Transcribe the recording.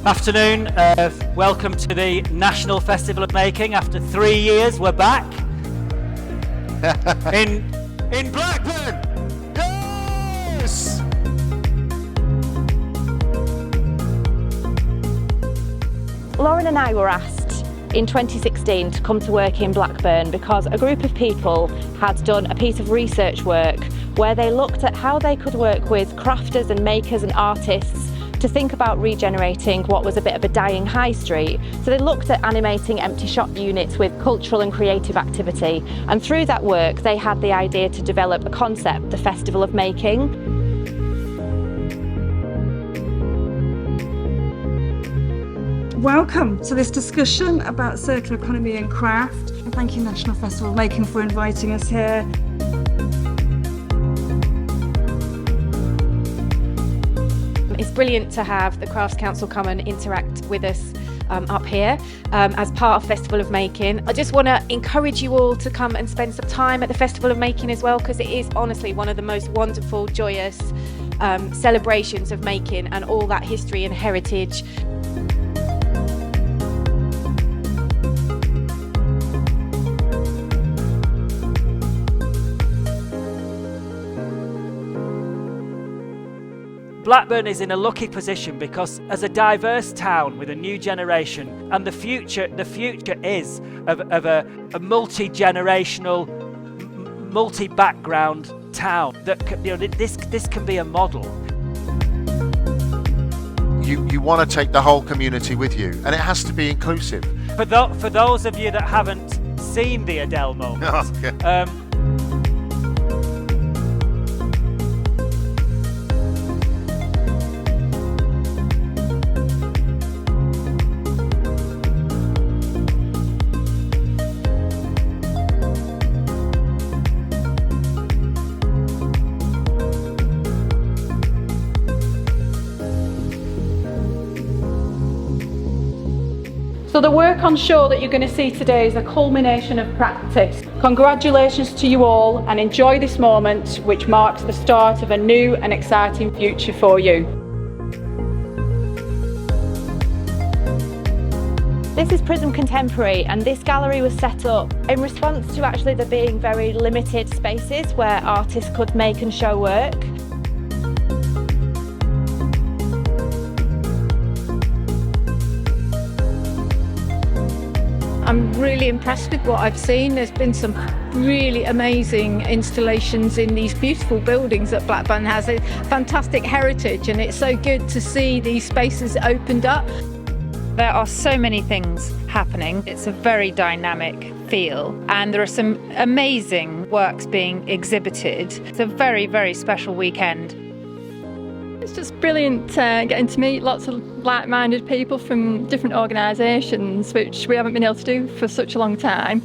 Afternoon, welcome to the National Festival of Making. After 3 years, we're back in Blackburn. Yes! Lauren and I were asked in 2016 to come to work in Blackburn because a group of people had done a piece of research work where they looked at how they could work with crafters and makers and artists to think about regenerating what was a bit of a dying high street. So they looked at animating empty shop units with cultural and creative activity, and through that work they had the idea to develop a concept, the Festival of Making. Welcome to this discussion about circular economy and craft. Thank you National Festival of Making for inviting us here. It's brilliant to have the Crafts Council come and interact with us up here as part of Festival of Making. I just want to encourage you all to come and spend some time at the Festival of Making as well, because it is honestly one of the most wonderful, joyous celebrations of making and all that history and heritage. Blackburn is in a lucky position because as a diverse town with a new generation, and the future is of a multi-generational, multi-background town that this can be a model. You want to take the whole community with you, and it has to be inclusive. For those of you that haven't seen the Adele moment, So the work on show that you're going to see today is a culmination of practice. Congratulations to you all, and enjoy this moment which marks the start of a new and exciting future for you. This is Prism Contemporary, and this gallery was set up in response to actually there being very limited spaces where artists could make and show work. I'm really impressed with what I've seen. There's been some really amazing installations in these beautiful buildings that Blackburn has. A fantastic heritage, and it's so good to see these spaces opened up. There are so many things happening. It's a very dynamic feel, and there are some amazing works being exhibited. It's a very, very special weekend. It's just brilliant getting to meet lots of like-minded people from different organisations, which we haven't been able to do for such a long time.